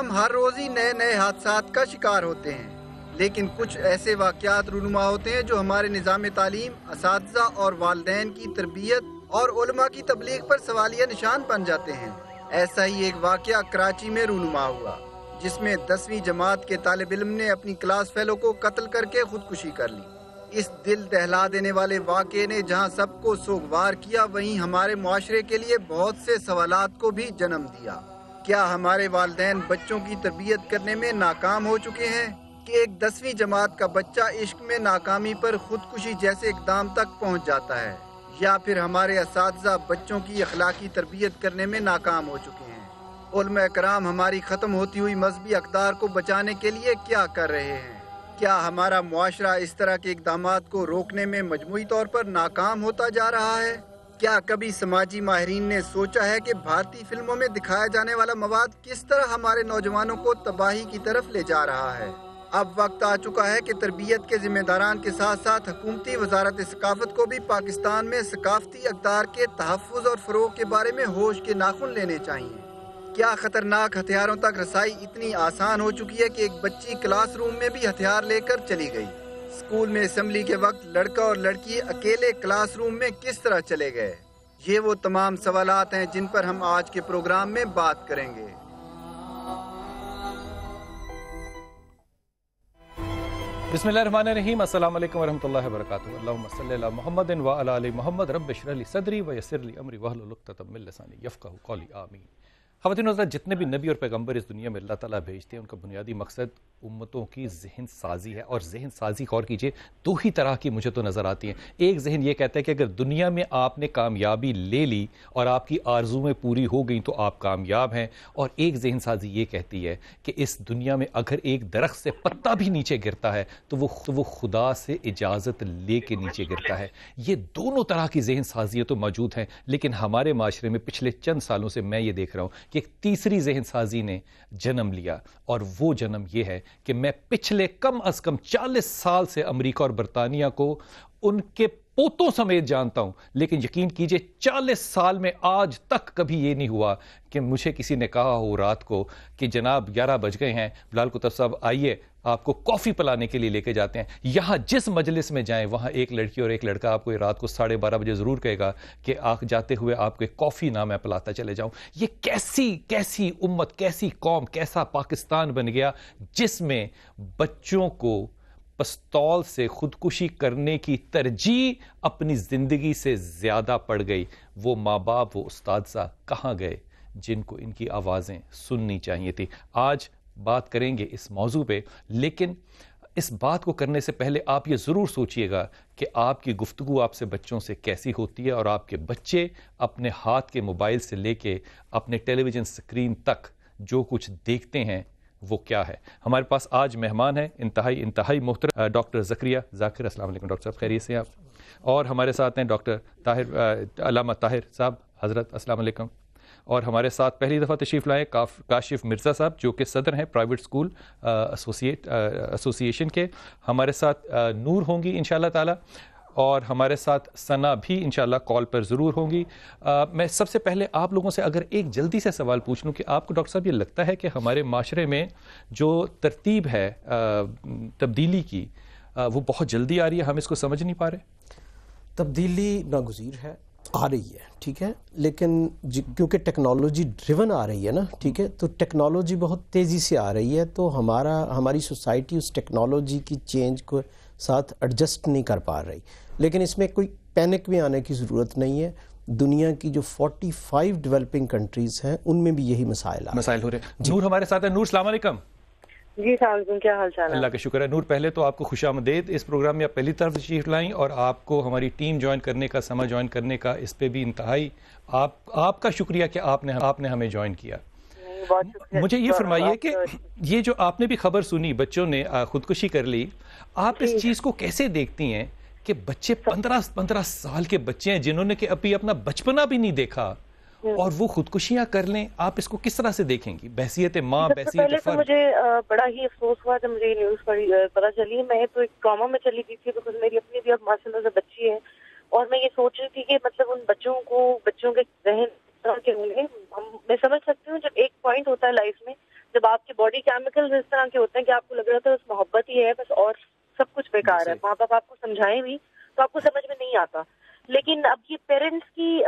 ہم ہر روز ہی نئے نئے حادثات کا شکار ہوتے ہیں، لیکن کچھ ایسے واقعات رونما ہوتے ہیں جو ہمارے نظام تعلیم، اساتذہ اور والدین کی تربیت اور علماء کی تبلیغ پر سوالیہ نشان بن جاتے ہیں۔ ایسا ہی ایک واقعہ کراچی میں رونما ہوا، جس میں 10ویں جماعت کے طالب علم نے اپنی کلاس فیلو کو قتل کر کے خودکشی کر لی۔ اس دل دہلا دینے والے واقعے نے جہاں سب کو سوگوار کیا، وہیں ہمارے معاشرے کے لیے بہت سے سوالات کو بھی جنم دیا۔ کیا ہمارے والدین بچوں کی تربیت کرنے میں ناکام ہو چکے ہیں کہ ایک 10ویں جماعت کا بچہ عشق میں ناکامی پر خودکشی جیسے اقدام تک پہنچ جاتا ہے؟ یا پھر ہمارے اساتذہ بچوں کی اخلاقی تربیت کرنے میں ناکام ہو چکے ہیں؟ علماء کرام ہماری ختم ہوتی ہوئی مذہبی اقدار کو بچانے کے لیے کیا کر رہے ہیں؟ کیا ہمارا معاشرہ اس طرح کے اقدامات کو روکنے میں مجموعی طور پر ناکام ہوتا جا رہا ہے؟ کیا کبھی سماجی ماہرین نے سوچا ہے کہ بھارتی فلموں میں دکھایا جانے والا مواد کس طرح ہمارے نوجوانوں کو تباہی کی طرف لے جا رہا ہے؟ اب وقت آ چکا ہے کہ تربیت کے ذمہ داران کے ساتھ ساتھ حکومتی وزارت ثقافت کو بھی پاکستان میں ثقافتی اقدار کے تحفظ اور فروغ کے بارے میں ہوش کے ناخن لینے چاہیے۔ کیا خطرناک ہتھیاروں تک رسائی اتنی آسان ہو چکی ہے کہ ایک بچی کلاس روم میں بھی ہتھیار لے کر چلی گئی؟ اسکول میں اسمبلی کے وقت لڑکا اور لڑکی اکیلے کلاس روم میں کس طرح چلے گئے؟ یہ وہ تمام سوالات ہیں جن پر ہم آج کے پروگرام میں بات کریں گے۔ بسم اللہ الرحمن الرحیم، السلام علیکم ورحمۃ اللہ وبرکاتہ۔ اللہم صلی علی محمد وعلی آل محمد، رب اشرح لی صدری ویسر لی امری واحلل عقدۃ من لسانی یفقہوا قولی، آمین۔ خواتین و حضرات، جتنے بھی نبی اور پیغمبر اس دنیا میں اللہ تعالیٰ بھیجتے ہیں، ان کا بنیادی مقصد امتوں کی ذہن سازی ہے۔ اور ذہن سازی غور کیجئے، دو ہی طرح کی مجھے تو نظر آتی ہیں۔ ایک ذہن یہ کہتا ہے کہ اگر دنیا میں آپ نے کامیابی لے لی اور آپ کی آرزویں پوری ہو گئیں تو آپ کامیاب ہیں، اور ایک ذہن سازی یہ کہتی ہے کہ اس دنیا میں اگر ایک درخت سے پتا بھی نیچے گرتا ہے تو وہ خدا سے اجازت لے کے نیچے گرتا ہے۔ یہ دونوں طرح کی ذہن سازیاں تو موجود ہیں، لیکن ہمارے معاشرے میں پچھلے چند سالوں سے میں یہ دیکھ رہا ہوں کہ ایک تیسری ذہن سازی نے جنم لیا، اور وہ جنم یہ ہے کہ میں پچھلے کم از کم 40 سال سے امریکہ اور برطانیہ کو ان کے پوتوں سمیت جانتا ہوں، لیکن یقین کیجئے 40 سال میں آج تک کبھی یہ نہیں ہوا کہ مجھے کسی نے کہا ہو رات کو کہ جناب 11 بج گئے ہیں، بلال کتب صاحب آئیے آپ کو کافی پلانے کے لیے لے کے جاتے ہیں۔ یہاں جس مجلس میں جائیں وہاں ایک لڑکی اور ایک لڑکا آپ کو رات کو 12:30 بجے ضرور کہے گا کہ آپ جاتے ہوئے آپ کو کافی نہ میں پلاتا چلے جاؤں۔ یہ کیسی امت، کیسی قوم، کیسا پاکستان بن گیا جس میں بچوں کو پستول سے خودکشی کرنے کی ترجیح اپنی زندگی سے زیادہ پڑ گئی۔ وہ ماں باپ، وہ اساتذہ کہاں گئے جن کو ان کی آوازیں سننی چاہیے تھی؟ آج بات کریں گے اس موضوع پہ، لیکن اس بات کو کرنے سے پہلے آپ یہ ضرور سوچئے گا کہ آپ کی گفتگو آپ سے بچوں سے کیسی ہوتی ہے، اور آپ کے بچے اپنے ہاتھ کے موبائل سے لے کے اپنے ٹیلی ویژن سکرین تک جو کچھ دیکھتے ہیں وہ کیا ہے۔ ہمارے پاس آج مہمان ہیں انتہائی محترم ڈاکٹر زکریا ذاکر۔ السلام علیکم ڈاکٹر صاحب، خیریت سے ہیں آپ؟ اور ہمارے ساتھ ہیں ڈاکٹر علامہ طاہر صاحب، حضرت السلام علیکم۔ اور ہمارے ساتھ پہلی دفعہ تشریف لائے کاشف مرزا صاحب، جو کہ صدر ہیں پرائیویٹ اسکول ایسوسی ایشن کے۔ ہمارے ساتھ نور ہوں گی انشاءاللہ تعالی، اور ہمارے ساتھ ثنا بھی انشاءاللہ کال پر ضرور ہوں گی۔ میں سب سے پہلے آپ لوگوں سے اگر ایک جلدی سے سوال پوچھ لوں کہ آپ کو ڈاکٹر صاحب یہ لگتا ہے کہ ہمارے معاشرے میں جو ترتیب ہے تبدیلی کی وہ بہت جلدی آ رہی ہے، ہم اس کو سمجھ نہیں پا رہے؟ تبدیلی ناگزیر ہے، آ رہی ہے، ٹھیک ہے، لیکن کیونکہ ٹیکنالوجی ڈریون آ رہی ہے نا، ٹھیک ہے، تو ٹیکنالوجی بہت تیزی سے آ رہی ہے، تو ہماری سوسائٹی اس ٹیکنالوجی کی چینج کو ساتھ ایڈجسٹ نہیں کر پا رہی۔ لیکن اس میں کوئی پینک بھی آنے کی ضرورت نہیں ہے۔ دنیا کی جو 45 ڈیولپنگ کنٹریز ہیں ان میں بھی یہی مسائل ہو رہے ہیں۔ نور ہمارے ساتھ ہے۔ نور السلام علیکم۔ جی السلام علیکم، کیا حال چال ہے؟ اللہ کا شکر ہے۔ نور، پہلے تو آپ کو خوش آمدید اس پروگرام میں، آپ پہلی طرف تشریف لائیں، اور آپ کو ہماری ٹیم جوائن کرنے کا، سما جوائن کرنے کا، اس پہ بھی انتہائی آپ کا شکریہ کہ آپ نے ہمیں جوائن کیا۔ مجھے یہ فرمائیے کہ یہ جو آپ نے بھی خبر سنی بچوں نے خودکشی کر لی، آپ اس چیز کو کیسے دیکھتی ہیں کہ بچے 15 سال کے بچے ہیں جنہوں نے کہ ابھی اپنا بچپنا بھی نہیں دیکھا اور وہ خودکشیاں کر لیں؟ آپ اس کو کس طرح سے دیکھیں گی بحیثیت ماں، بحیثیت فرد؟ مجھے بڑا ہی افسوس ہوا جب مجھے یہ نیوز پتا چلی۔ میں تو ایک ٹراما میں چلی گئی تھی، بیکاز میری اپنی بھی اب ماشاء اللہ سے بچی ہے، اور میں یہ سوچ رہی تھی کہ مطلب ان بچوں کے ذہن کے ہوں گے۔ میں سمجھ سکتی ہوں جب ایک پوائنٹ ہوتا ہے لائف میں جب آپ کے باڈی کیمیکل اس طرح کے ہوتے ہیں کہ آپ کو لگ رہا تھا بس محبت ہی ہے بس اور سب کچھ بیکار ہے. ماں باپ آپ کو سمجھائیں بھی تو آپ کو سمجھ میں نہیں آتا. لیکن اب یہ پیرنٹس کی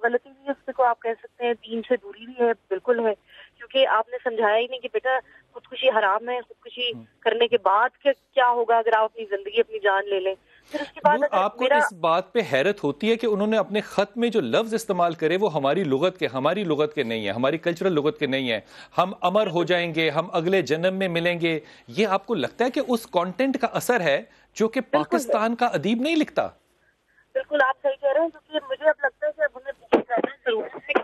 غلطی بھی اس کو آپ کہہ سکتے ہیں, دین سے دوری بھی ہے, بالکل ہے, کیونکہ آپ نے سمجھایا ہی نہیں کہ بیٹا خودکشی حرام ہے, خودکشی کرنے کے بعد کیا ہوگا اگر آپ اپنی زندگی اپنی جان لے لیں. پھر اس کے بعد آپ کو اس بات پہ حیرت ہوتی ہے کہ انہوں نے اپنے خط میں جو لفظ استعمال کرے وہ ہماری لغت کے نہیں ہیں, ہماری کلچرل لغت کے نہیں ہیں. ہم امر ہو جائیں گے, ہم اگلے جنم میں ملیں گے. یہ آپ کو لگتا ہے کہ اس کانٹینٹ کا اثر ہے جو کہ پاکستان کا ادیب نہیں لکھتا؟ بالکل آپ صحیح کہہ رہے ہیں, کیونکہ مجھے اب لگتا ہے کہ اب ہمیں بہت زیادہ ضرورت ہے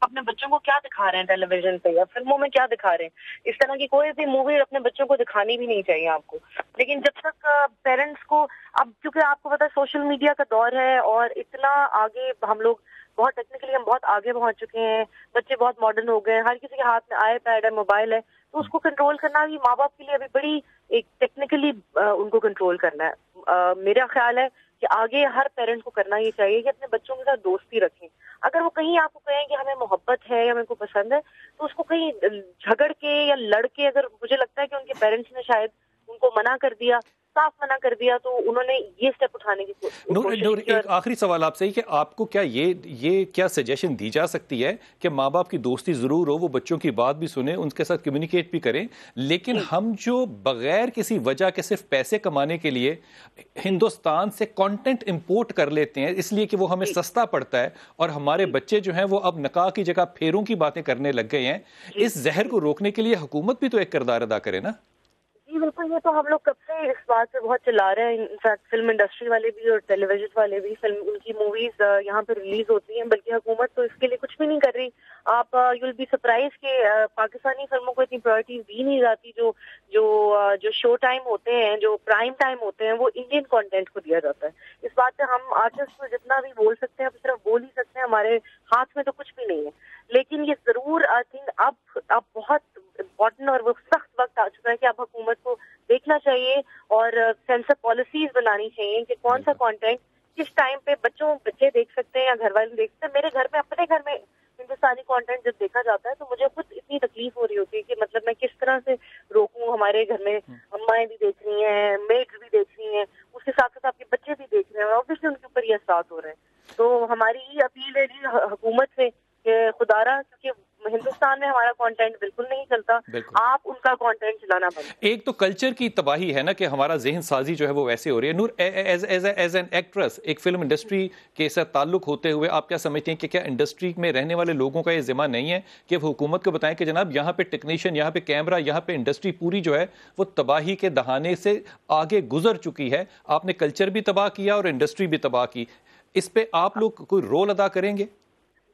اپنے بچوں کو کیا دکھا رہے ہیں ٹیلی ویژن پہ یا فلموں میں کیا دکھا رہے ہیں. اس طرح کی کوئی بھی مووی اپنے بچوں کو دکھانی بھی نہیں چاہیے آپ کو. لیکن جب تک پیرنٹس کو, اب کیونکہ آپ کو پتا ہے سوشل میڈیا کا دور ہے اور اتنا آگے ہم لوگ بہت ٹیکنیکلی ہم بہت آگے پہنچ چکے ہیں, بچے بہت ماڈرن ہو گئے ہیں, ہر کسی کے ہاتھ میں آئی پیڈ ہے, موبائل ہے, تو اس کو کنٹرول کرنا بھی ماں باپ کے لیے ابھی بڑی ایک ٹیکنیکلی ان کو کنٹرول کرنا ہے. میرا خیال ہے کہ آگے ہر پیرنٹ کو کرنا یہ چاہیے کہ اپنے بچوں کے ساتھ دوستی رکھیں. اگر وہ کہیں آپ کو کہیں کہ ہمیں محبت ہے یا ہمیں کو پسند ہے تو اس کو کہیں جھگڑ کے یا لڑ کے, اگر مجھے لگتا ہے کہ ان کے پیرنٹس نے شاید ان کو منع کر دیا, صاف منع کر دیا, تو انہوں نے یہ سٹیپ اٹھانے کی کوشش نور, کی. ایک آخری سوال آپ سے ہی کہ آپ کو کیا یہ کیا سجیشن دی جا سکتی ہے کہ ماں باپ کی دوستی ضرور ہو, وہ بچوں کی بات بھی سنیں, ان کے ساتھ کمیونیکیٹ بھی کریں, لیکن ہم جو بغیر کسی وجہ کے صرف پیسے کمانے کے لیے ہندوستان سے کانٹینٹ امپورٹ کر لیتے ہیں اس لیے کہ وہ ہمیں سستا پڑتا ہے, اور ہمارے بچے جو ہیں وہ اب نکاح کی جگہ پھیروں کی باتیں کرنے لگ گئے ہیں, اس زہر کو روکنے کے لیے حکومت بھی تو ایک کردار ادا کرے نا؟ جی بالکل, یہ تو ہم لوگ کب سے اس بات پہ بہت چلا رہے ہیں. انفیکٹ فلم انڈسٹری والے بھی اور ٹیلی ویژن والے بھی, ان کی موویز یہاں پہ ریلیز ہوتی ہیں, بلکہ حکومت تو اس کے لیے کچھ بھی نہیں کر رہی. آپ یو ول بی سرپرائز کہ پاکستانی فلموں کو اتنی پرائرٹیز دی نہیں جاتی. جو شو ٹائم ہوتے ہیں, جو پرائم ٹائم ہوتے ہیں, وہ انڈین کانٹینٹ کو دیا جاتا ہے. اس بات پہ ہم آرٹسٹ کو جتنا بھی بول سکتے ہیں صرف بول ہی سکتے ہیں, ہمارے ہاتھ میں تو کچھ بھی نہیں ہے. لیکن یہ ضرور آئی تھنک اب بہت امپورٹنٹ اور وہ سخت وقت آ چکا ہے کہ اب حکومت کو دیکھنا چاہیے اور سینسر پالیسیز بنانی چاہیے کہ کون سا کانٹینٹ کس ٹائم پہ بچے دیکھ سکتے ہیں یا گھر والے دیکھ سکتے ہیں. میرے گھر میں اپنے گھر میں ہندوستانی کانٹینٹ جب دیکھا جاتا ہے تو مجھے خود اتنی تکلیف ہو رہی ہوتی ہے کہ مطلب میں کس طرح سے روکوں. ہمارے گھر میں امائیں بھی دیکھ رہی ہیں, میڈز بھی دیکھ رہی ہیں, اس کے ساتھ ساتھ آپ کے بچے بھی دیکھ رہے ہیں, اوبیسلی ان کے اوپر یہ اثرات ہو رہے ہیں. تو ہماری یہ اپیل ہے جی حکومت سے کہ خدا را, کیونکہ ہندوستان میں ہمارا کانٹینٹ بالکل نہیں چلتا, آپ ان کا کانٹینٹ چلانا بند. ایک تو کلچر کی تباہی ہے نا کہ ہمارا ذہن سازی جو ہے وہ ویسے ہو رہی ہے. نور, ایز این ایکٹریس, ایک فلم انڈسٹری کے ساتھ تعلق ہوتے ہوئے آپ کیا سمجھتے ہیں کہ کیا انڈسٹری میں رہنے والے لوگوں کا یہ ذمہ نہیں ہے کہ وہ حکومت کو بتائیں کہ جناب یہاں پہ ٹیکنیشین, یہاں پہ کیمرہ, یہاں پہ انڈسٹری پوری جو ہے وہ تباہی کے دہانے سے آگے گزر چکی ہے, آپ نے کلچر بھی تباہ کیا اور انڈسٹری بھی تباہ کی, اس پہ آپ لوگ کوئی رول ادا کریں گے؟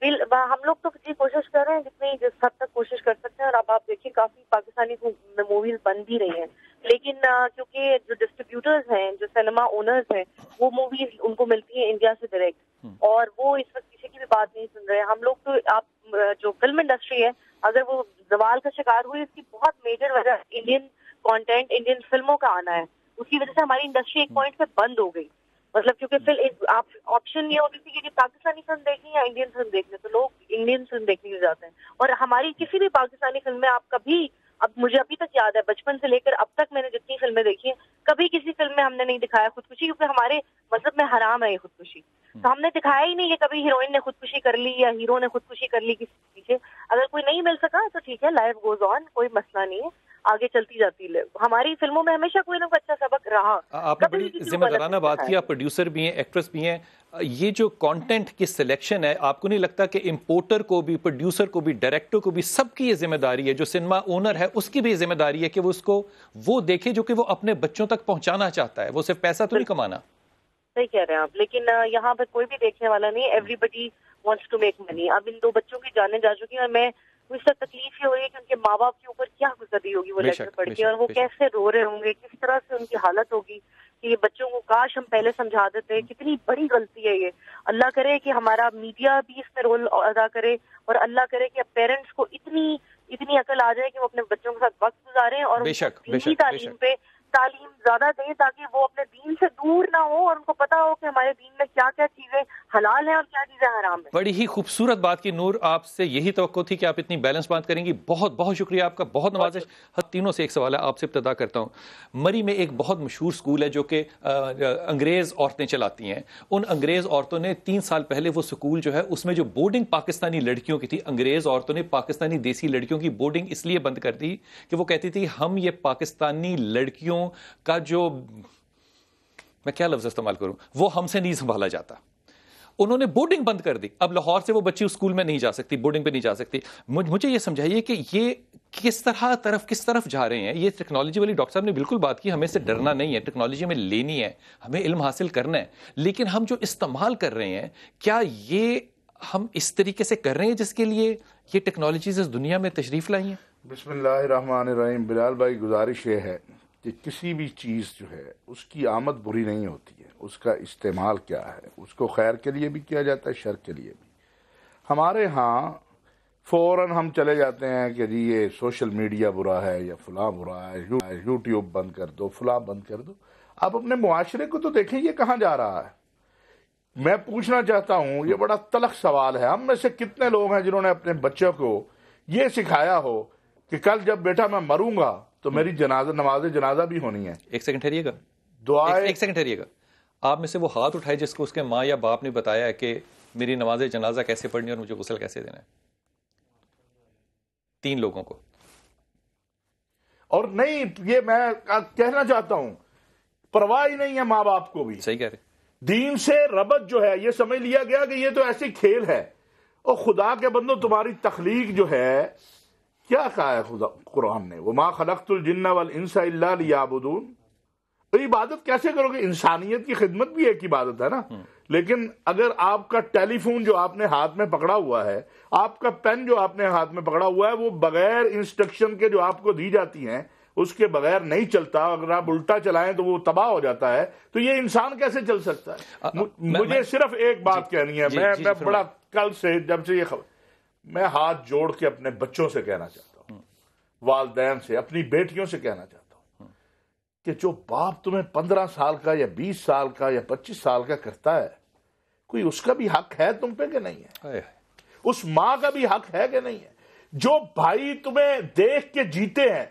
ہم لوگ تو جی کوشش کر رہے ہیں جتنی جس حد تک کوشش کر سکتے ہیں, اور اب آپ دیکھیے کافی پاکستانی موویز بن بھی رہی ہیں, لیکن کیونکہ جو ڈسٹریبیوٹرز ہیں, جو سینما اونرز ہیں, وہ موویز ان کو ملتی ہیں انڈیا سے ڈائریکٹ, اور وہ اس وقت کسی کی بھی بات نہیں سن رہے. ہم لوگ تو آپ جو فلم انڈسٹری ہے اگر وہ زوال کا شکار ہوئی, اس کی بہت میجر وجہ انڈین کانٹینٹ, انڈین فلموں کا آنا ہے. اس کی وجہ سے ہماری انڈسٹری ایک پوائنٹ پہ بند ہو گئی. مطلب کیونکہ پھر آپشن یہ ہوتی تھی کہ پاکستانی فلم دیکھیں یا انڈین فلم دیکھنے, تو لوگ انڈین فلم دیکھنے کے جاتے ہیں. اور ہماری کسی بھی پاکستانی فلم میں آپ کبھی, اب مجھے ابھی تک یاد ہے بچپن سے لے کر اب تک میں نے جتنی فلمیں دیکھی ہیں, کبھی کسی فلم میں ہم نے نہیں دکھایا خودکشی, کیونکہ ہمارے مذہب میں حرام ہے یہ خودکشی. تو ہم نے دکھایا ہی نہیں کہ کبھی ہیروئن نے خودکشی کر لی یا ہیرو نے خودکشی کر لی کسی پیچھے. اگر کوئی نہیں مل سکا تو ٹھیک ہے, لائف گوز آن, کوئی مسئلہ نہیں ہے, آگے چلتی جاتی ہے. ہماری فلموں میں ہمیشہ کوئی نہ کوئی اچھا سبق رہا. آپ نے بڑی ذمہ دارانہ بات کی, آپ پروڈیوسر بھی ہیں, ایکٹریس بھی ہیں. یہ جو کانٹینٹ کی سلیکشن ہے, آپ کو نہیں لگتا کہ امپورٹر کو بھی, پروڈیوسر کو بھی, ڈائریکٹر کو بھی, سب کی یہ ذمہ داری ہے, جو سنیما اونر ہے اس کی بھی یہ ذمہ داری ہے کہ وہ اس کو وہ دیکھے جو کہ وہ اپنے بچوں تک پہنچانا چاہتا ہے, وہ صرف پیسہ تو نہیں کمانا. صحیح کہہ رہے ہیں آپ, لیکن یہاں پر کوئی بھی دیکھنے والا نہیں, everybody wants to make money. اب ان 2 بچوں کی جانیں جا چکی ہیں, اور میں اس سے تکلیف یہ ہو رہی ہے کہ ان کے ماں باپ کے اوپر کیا گزری ہوگی وہ لیکچر پڑھ کے, اور وہ کیسے رو رہے ہوں گے, کس طرح سے ان کی حالت ہوگی کہ یہ بچوں کو کاش ہم پہلے سمجھا دیتے. کتنی بڑی غلطی ہے یہ. اللہ کرے کہ ہمارا میڈیا بھی اس میں رول ادا کرے, اور اللہ کرے کہ پیرنٹس کو اتنی عقل آ جائے کہ وہ اپنے بچوں کے ساتھ وقت گزاریں اور دینی تعلیم پہ تعلیم زیادہ دیں, تاکہ وہ اپنے دین سے دور نہ ہو, اور ان کو پتا ہو کہ ہمارے دین میں کیا کیا چیزیں حلال ہیں اور کیا چیزیں حرام ہیں. بڑی ہی خوبصورت بات کی نور، آپ سے یہی توقع تھی کہ آپ اتنی بیلنس بات کریں گی. بہت بہت شکریہ آپ کا، بہت نوازش. تینوں سے ایک سوال ہے، آپ سے ابتدا کرتا ہوں. مری میں ایک بہت مشہور سکول ہے جو کہ انگریز عورتیں چلاتی ہیں. ان انگریز عورتوں نے 3 سال پہلے وہ سکول جو ہے اس میں جو بورڈنگ پاکستانی لڑکیوں کی تھی، انگریز عورتوں نے پاکستانی دیسی لڑکیوں کی بورڈنگ اس لیے بند کر دی کہ وہ کہتی تھی ہم یہ پاکستانی لڑکیوں کا جو، میں کیا لفظ استعمال کروں، وہ ہم سے نہیں سنبھالا جاتا. انہوں نے بورڈنگ بند کر دی. اب لاہور سے وہ بچی اس اسکول میں نہیں جا سکتی، بورڈنگ پہ نہیں جا سکتی. مجھے یہ سمجھائیے کہ یہ کس طرف جا رہے ہیں. یہ ٹیکنالوجی والی ڈاکٹر صاحب نے بالکل بات کی، ہمیں سے ڈرنا نہیں ہے، ٹیکنالوجی ہمیں لینی ہے، ہمیں علم حاصل کرنا ہے، لیکن ہم جو استعمال کر رہے ہیں کیا یہ ہم اس طریقے سے کر رہے ہیں جس کے لیے یہ ٹیکنالوجیز اس دنیا میں تشریف لائی ہیں؟ بسم اللہ الرحمن الرحیم. بلال بھائی، گزارش یہ ہے کہ کسی بھی چیز جو ہے اس کی آمد بری نہیں ہوتی ہے، اس کا استعمال کیا ہے، اس کو خیر کے لیے بھی کیا جاتا ہے، شر کے لیے بھی. ہمارے ہاں فوراً ہم چلے جاتے ہیں کہ جی یہ سوشل میڈیا برا ہے یا فلاں برا ہے، یوٹیوب بند کر دو، فلاں بند کر دو. آپ اپنے معاشرے کو تو دیکھیں یہ کہاں جا رہا ہے. میں پوچھنا چاہتا ہوں، یہ بڑا تلخ سوال ہے، ہم میں سے کتنے لوگ ہیں جنہوں نے اپنے بچوں کو یہ سکھایا ہو کہ کل جب بیٹا میں مروں گا تو میری نماز جنازہ بھی ہونی ہے. ایک سیکنڈ ٹھہریے گا، دعائیں. ایک سیکنڈ ٹھہریے گا. آپ میں سے وہ ہاتھ اٹھائے جس کو اس کے ماں یا باپ نے بتایا ہے کہ میری نماز جنازہ کیسے پڑھنی اور مجھے غسل کیسے دینا ہے؟ 3 لوگوں کو. اور نہیں، یہ میں کہنا چاہتا ہوں، پرواہ ہی نہیں ہے ماں باپ کو بھی. صحیح کہہ رہے. دین سے ربط جو ہے یہ سمجھ لیا گیا کہ یہ تو ایسی کھیل ہے. اور خدا کے بندو، تمہاری تخلیق جو ہے، کیا کہا ہے خدا قرآن نے؟ وَمَا خَلَقْتُ الْجِنَّ وَالْإِنسَ إِلَّا لِيَعْبُدُونَ. تو عبادت کیسے کرو گے؟ انسانیت کی خدمت بھی ایک عبادت ہے نا. لیکن اگر آپ کا ٹیلی فون جو آپ نے ہاتھ میں پکڑا ہوا ہے، آپ کا پین جو آپ نے ہاتھ میں پکڑا ہوا ہے، وہ بغیر انسٹرکشن کے جو آپ کو دی جاتی ہیں اس کے بغیر نہیں چلتا. اگر آپ الٹا چلائیں تو وہ تباہ ہو جاتا ہے. تو یہ انسان کیسے چل سکتا ہے؟ مجھے صرف ایک بات کہنی ہے. میں بڑا کل سے جب سے یہ خبر، میں ہاتھ جوڑ کے اپنے بچوں سے کہنا چاہتا ہوں، والدین سے، اپنی بیٹیوں سے کہنا چاہتا ہوں کہ جو باپ تمہیں 15 سال کا یا 20 سال کا یا 25 سال کا کرتا ہے، کوئی اس کا بھی حق ہے تم پہ کہ نہیں ہے؟ اس ماں کا بھی حق ہے کہ نہیں ہے؟ جو بھائی تمہیں دیکھ کے جیتے ہیں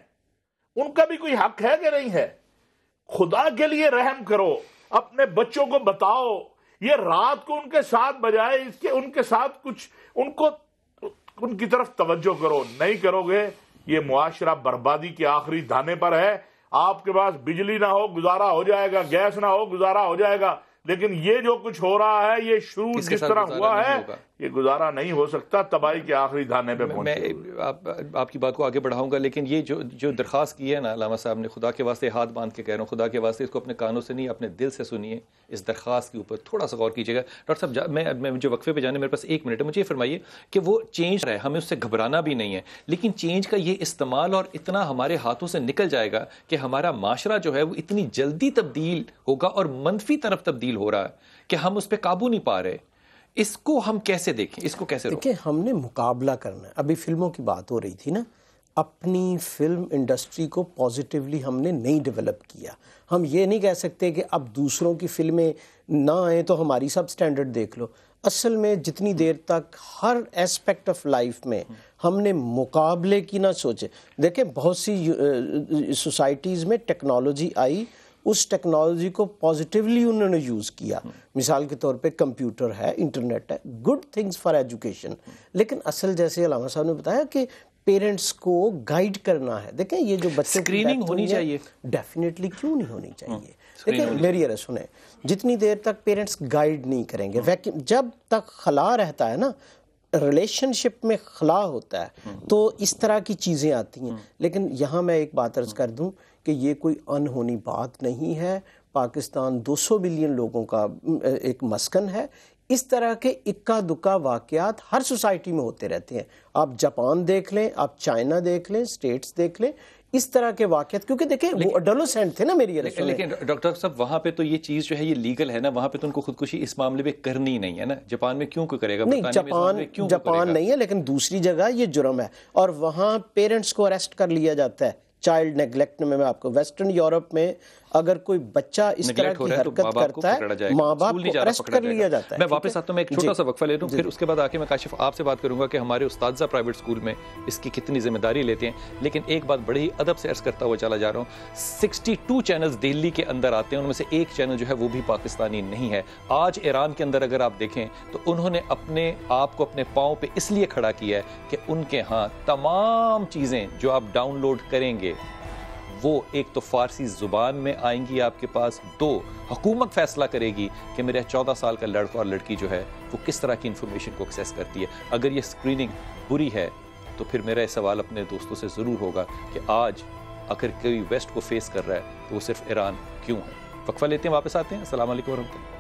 ان کا بھی کوئی حق ہے کہ نہیں ہے؟ خدا کے لیے رحم کرو، اپنے بچوں کو بتاؤ. یہ رات کو ان کے ساتھ بجائے اس کے ان کے ساتھ کچھ ان کی طرف توجہ کرو. نہیں کرو گے یہ معاشرہ بربادی کے آخری دھانے پر ہے. آپ کے پاس بجلی نہ ہو گزارا ہو جائے گا، گیس نہ ہو گزارا ہو جائے گا، لیکن یہ جو کچھ ہو رہا ہے، یہ شروع جس طرح ہوا ہے، یہ گزارا نہیں ہو سکتا. تباہی کے آخری دھانے پہ پہنچے. میں آپ کی بات کو آگے بڑھاؤں گا، لیکن یہ جو درخواست کی ہے نا علامہ صاحب نے، خدا کے واسطے ہاتھ باندھ کے کہہ رہا ہوں، خدا کے واسطے اس کو اپنے کانوں سے نہیں اپنے دل سے سنیے. اس درخواست کے اوپر تھوڑا سا غور کیجیے گا. ڈاکٹر صاحب، میں جو وقفے پہ جانے میرے پاس 1 منٹ ہے، مجھے یہ فرمائیے کہ وہ چینج ہے، ہمیں اس سے گھبرانا بھی نہیں ہے، لیکن چینج کا یہ استعمال اور اتنا ہمارے ہاتھوں سے نکل جائے گا کہ ہمارا معاشرہ جو ہے وہ اتنی جلدی تبدیل ہوگا اور منفی طرف تبدیل ہو رہا ہے کہ ہم اس پہ قابو نہیں پا رہے. اس کو ہم کیسے دیکھیں، اس کو کیسے دیکھیں؟ ہم نے مقابلہ کرنا ہے. ابھی فلموں کی بات ہو رہی تھی نا، اپنی فلم انڈسٹری کو پازیٹیولی ہم نے نہیں ڈیولپ کیا. ہم یہ نہیں کہہ سکتے کہ اب دوسروں کی فلمیں نہ آئیں تو ہماری سب سٹینڈرڈ دیکھ لو. اصل میں جتنی دیر تک ہر ایسپیکٹ آف لائف میں ہم نے مقابلے کی نہ سوچے. دیکھیں، بہت سی سوسائٹیز میں ٹیکنالوجی آئی، اس ٹیکنالوجی کو پازیٹیولی انہوں نے یوز کیا. مثال کے طور پہ کمپیوٹر ہے، انٹرنیٹ ہے، گڈ تھنگز فار ایجوکیشن. لیکن اصل جیسے علامہ صاحب نے بتایا کہ پیرنٹس کو گائیڈ کرنا ہے. دیکھیں، یہ جو بچوں اسکریننگ ہونی چاہیے. ڈیفینیٹلی کیوں نہیں ہونی چاہیے؟ دیکھیں میری عرض سنیں، جتنی دیر تک پیرنٹس گائیڈ نہیں کریں گے، جب تک خلا رہتا ہے نا، ریلیشن شپ میں خلا ہوتا ہے تو اس طرح کی چیزیں آتی ہیں. لیکن یہاں میں ایک بات عرض کر دوں کہ یہ کوئی انہونی بات نہیں ہے. پاکستان 200 ملین لوگوں کا ایک مسکن ہے. اس طرح کے اکا دکا واقعات ہر سوسائٹی میں ہوتے رہتے ہیں. آپ جاپان دیکھ لیں، آپ چائنا دیکھ لیں، اسٹیٹس دیکھ لیں، اس طرح کے واقعات. کیونکہ دیکھیں وہ اڈولوسینٹ تھے نا میری عرض. لیکن ڈاکٹر صاحب، وہاں پہ تو یہ چیز جو ہے یہ لیگل ہے نا، وہاں پہ تو ان کو خودکشی اس معاملے میں کرنی نہیں ہے نا. جاپان میں کیوں کرے گا؟ نہیں، جاپان نہیں ہے، لیکن دوسری جگہ یہ جرم ہے اور وہاں پیرنٹس کو اریسٹ کر لیا جاتا ہے چائلڈ نیگلیکٹ میں آپ کو ویسٹرن یورپ میں اگر کوئی بچہ اس طرح کی حرکت کرتا ہے ماں باپ کو اریسٹ کر لیا جاتا ہے. میں واپس آتا ہوں, میں ایک چھوٹا سا وقفہ لے لوں, پھر اس کے بعد آ کے میں کاشف آپ سے بات کروں گا کہ ہمارے اساتذہ پرائیویٹ اسکول میں اس کی کتنی ذمہ داری لیتے ہیں. لیکن ایک بات بڑے ہی ادب سے عرض کرتا ہوا چلا جا رہا ہوں, 62 چینلز دہلی کے اندر آتے ہیں, ان میں سے ایک چینل جو ہے وہ بھی پاکستانی نہیں ہے. آج ایران کے اندر اگر آپ دیکھیں تو انہوں نے اپنے آپ کو اپنے پاؤں پہ اس لیے کھڑا کیا ہے کہ ان کے ہاں تمام چیزیں جو آپ ڈاؤن لوڈ کریں گے وہ ایک تو فارسی زبان میں آئیں گی آپ کے پاس, 2 حکومت فیصلہ کرے گی کہ میرا 14 سال کا لڑکا اور لڑکی جو ہے وہ کس طرح کی انفارمیشن کو ایکسیس کرتی ہے. اگر یہ اسکریننگ بری ہے تو پھر میرا یہ سوال اپنے دوستوں سے ضرور ہوگا کہ آج اگر کوئی ویسٹ کو فیس کر رہا ہے تو وہ صرف ایران کیوں ہے. وقفہ لیتے ہیں, واپس آتے ہیں. السلام علیکم ورحمۃ اللہ.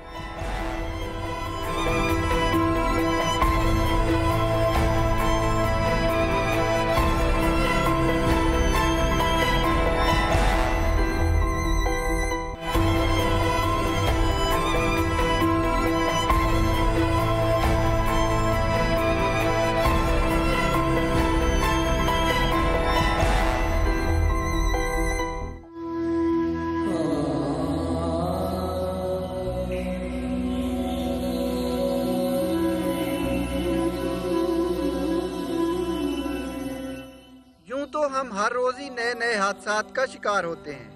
ہم ہر روز ہی نئے نئے حادثات کا شکار ہوتے ہیں,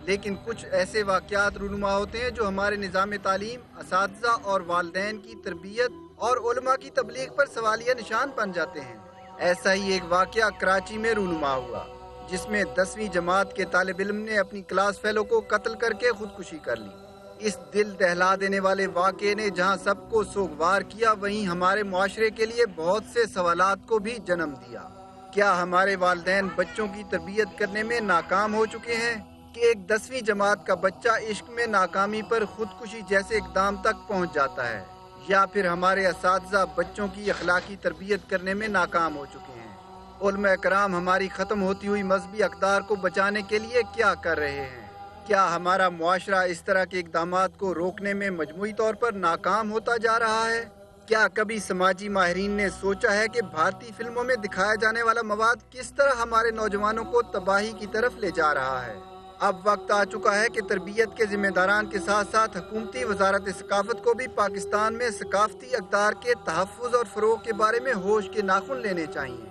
لیکن کچھ ایسے واقعات رونما ہوتے ہیں جو ہمارے نظام تعلیم, اساتذہ اور والدین کی تربیت اور علماء کی تبلیغ پر سوالیہ نشان بن جاتے ہیں. ایسا ہی ایک واقعہ کراچی میں رونما ہوا جس میں 10ویں جماعت کے طالب علم نے اپنی کلاس فیلو کو قتل کر کے خودکشی کر لی. اس دل دہلا دینے والے واقعے نے جہاں سب کو سوگوار کیا, وہیں ہمارے معاشرے کے لیے بہت سے سوالات کو بھی جنم دیا. کیا ہمارے والدین بچوں کی تربیت کرنے میں ناکام ہو چکے ہیں کہ ایک 10ویں جماعت کا بچہ عشق میں ناکامی پر خودکشی جیسے اقدام تک پہنچ جاتا ہے, یا پھر ہمارے اساتذہ بچوں کی اخلاقی تربیت کرنے میں ناکام ہو چکے ہیں؟ علماء کرام ہماری ختم ہوتی ہوئی مذہبی اقدار کو بچانے کے لیے کیا کر رہے ہیں؟ کیا ہمارا معاشرہ اس طرح کے اقدامات کو روکنے میں مجموعی طور پر ناکام ہوتا جا رہا ہے؟ کیا کبھی سماجی ماہرین نے سوچا ہے کہ بھارتی فلموں میں دکھایا جانے والا مواد کس طرح ہمارے نوجوانوں کو تباہی کی طرف لے جا رہا ہے؟ اب وقت آ چکا ہے کہ تربیت کے ذمہ داران کے ساتھ ساتھ حکومتی وزارت ثقافت کو بھی پاکستان میں ثقافتی اقدار کے تحفظ اور فروغ کے بارے میں ہوش کے ناخن لینے چاہیے.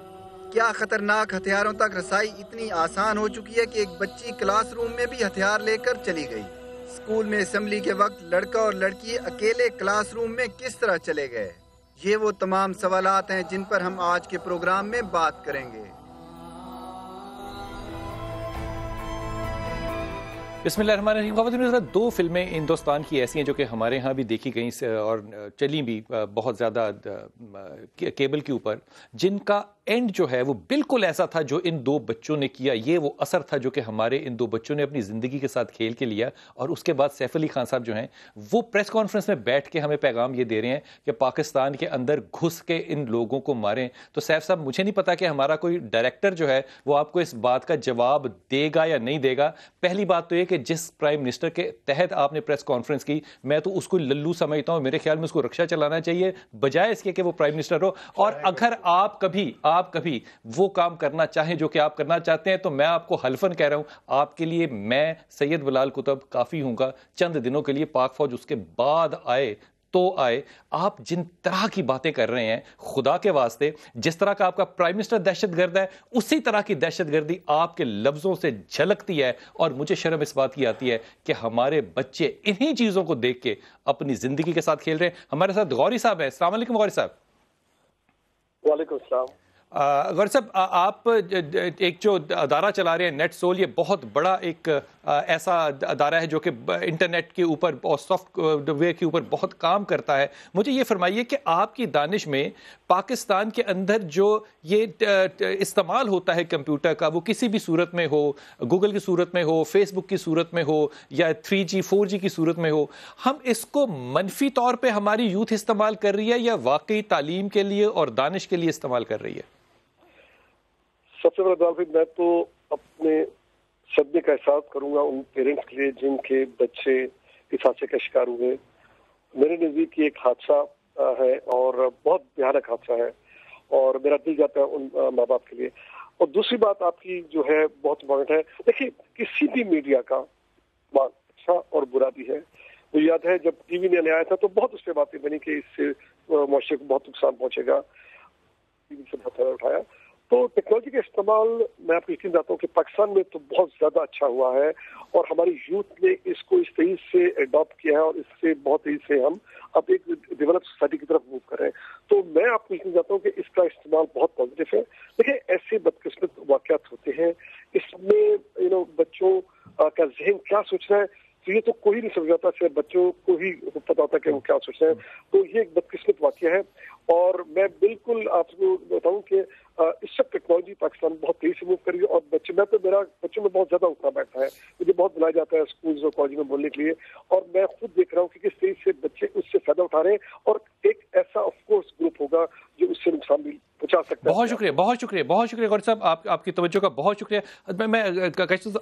کیا خطرناک ہتھیاروں تک رسائی اتنی آسان ہو چکی ہے کہ ایک بچی کلاس روم میں بھی ہتھیار لے کر چلی گئی؟ اسکول میں اسمبلی کے وقت لڑکا اور لڑکی اکیلے کلاس روم میں کس طرح چلے گئے؟ یہ وہ تمام سوالات ہیں جن پر ہم آج کے پروگرام میں بات کریں گے. بسم اللہ الرحمن الرحیم. خواتین و حضرات, 2 فلمیں ہندوستان کی ایسی ہیں جو کہ ہمارے ہاں بھی دیکھی گئیں اور چلی بھی بہت زیادہ کیبل کے اوپر, جن کا اینڈ جو ہے وہ بالکل ایسا تھا جو ان 2 بچوں نے کیا. یہ وہ اثر تھا جو کہ ہمارے ان 2 بچوں نے اپنی زندگی کے ساتھ کھیل کے لیا. اور اس کے بعد سیف علی خان صاحب جو ہیں وہ پریس کانفرنس میں بیٹھ کے ہمیں پیغام یہ دے رہے ہیں کہ پاکستان کے اندر گھس کے ان لوگوں کو ماریں. تو سیف صاحب, مجھے نہیں پتا کہ ہمارا کوئی ڈائریکٹر جو ہے وہ آپ کو اس بات کا جواب دے گا یا نہیں دے گا. پہلی بات تو یہ کہ جس پرائم منسٹر کے تحت آپ نے پریس کانفرنس کی, میں تو اس کو للو سمجھتا ہوں. میرے خیال میں اس کو رکشا چلانا چاہیے بجائے اس کے کہ وہ پرائم منسٹر ہو. اور اگر آپ کبھی وہ کام کرنا چاہیں جو کہ آپ کرنا چاہتے ہیں تو میں آپ کو حلفاً کہہ رہا ہوں, آپ کے لیے میں سید بلال کتب کافی ہوں گا چند دنوں کے لیے. پاک فوج اس کے بعد آئے تو آئے. آپ جن طرح کی باتیں کر رہے ہیں, خدا کے واسطے جس طرح کا آپ کا پرائم منسٹر دہشت گرد ہے, اسی طرح کی دہشت گردی آپ کے لفظوں سے جھلکتی ہے. اور مجھے شرم اس بات کی آتی ہے کہ ہمارے بچے انہی چیزوں کو دیکھ کے اپنی زندگی کے ساتھ کھیل رہے ہیں. ہمارے ساتھ غوری صاحب ہیں. السلام علیکم غوری صاحب. وعلیکم السلام. غوری صاحب, آپ ایک جو ادارہ چلا رہے ہیں نیٹ سول, یہ بہت بڑا ایک ایسا ادارہ ہے جو کہ انٹرنیٹ کے اوپر اور سافٹ ویئر کے اوپر بہت کام کرتا ہے. مجھے یہ فرمائیے کہ آپ کی دانش میں پاکستان کے اندر جو یہ استعمال ہوتا ہے کمپیوٹر کا, وہ کسی بھی صورت میں ہو, گوگل کی صورت میں ہو, فیس بک کی صورت میں ہو, یا 3G 4G کی صورت میں ہو, ہم اس کو منفی طور پہ ہماری یوتھ استعمال کر رہی ہے یا واقعی تعلیم کے لیے اور دانش کے لیے استعمال کر رہی ہے؟ سب سے بڑا میں تو اپنے صدمے کا احساس کروں گا ان پیرنٹس کے لیے جن کے بچے اس حادثے کا شکار ہوئے. میرے نزدیک یہ ایک حادثہ ہے اور بہت بھیانک حادثہ ہے, اور میرا دل جاتا ہے ان ماں باپ کے لیے. اور دوسری بات آپ کی جو ہے بہت امپورٹنٹ ہے، دیکھیے کسی بھی میڈیا کا بات اچھا اور برا بھی ہے. مجھے یاد ہے جب ٹی وی نے آیا تھا تو بہت اس پہ باتیں بنی کہ اس سے معاشرے کو بہت نقصان پہنچے گا، ٹی وی سے بہت فائدہ اٹھایا. تو ٹیکنالوجی کا استعمال میں آپ کو یقین دلاتا ہوں کہ پاکستان میں تو بہت زیادہ اچھا ہوا ہے، اور ہماری یوتھ نے اس کو اس طریقے سے اڈاپٹ کیا ہے، اور اس سے بہت تیزی سے ہم اب ایک ڈیولپ سوسائٹی کی طرف موو کر رہے ہیں. تو میں آپ کو یقین دلاتا ہوں کہ اس کا استعمال بہت پازیٹیو ہے. دیکھیں ایسے بدقسمت واقعات ہوتے ہیں، اس میں بچوں کا ذہن کیا سوچ رہا ہے تو یہ تو کوئی نہیں سمجھ جاتا، صرف بچوں کو ہی پتا ہوتا کہ وہ کیا سوچ رہے ہیں. تو یہ ایک بدقسمت واقعہ ہے، اور میں بالکل آپ کو بتاؤں کہ اس وقت ٹیکنالوجی پاکستان بہت تیزی سے موو کر رہی ہے، اور میرا بچوں میں بہت زیادہ اٹھنا بیٹھا ہے، مجھے بہت بلایا جاتا ہے اسکولز اور کالج میں بولنے کے لیے، اور میں خود دیکھ رہا ہوں کہ کس طریقے سے بچے اس سے فائدہ اٹھا رہے ہیں، اور ایک ایسا آف کورس گروپ ہوگا جو اس سے نقصان بھی پہنچا سکتا ہے. بہت شکریہ بہت شکریہ بہت شکریہ غور صاحب، آپ کی توجہ کا بہت شکریہ. میں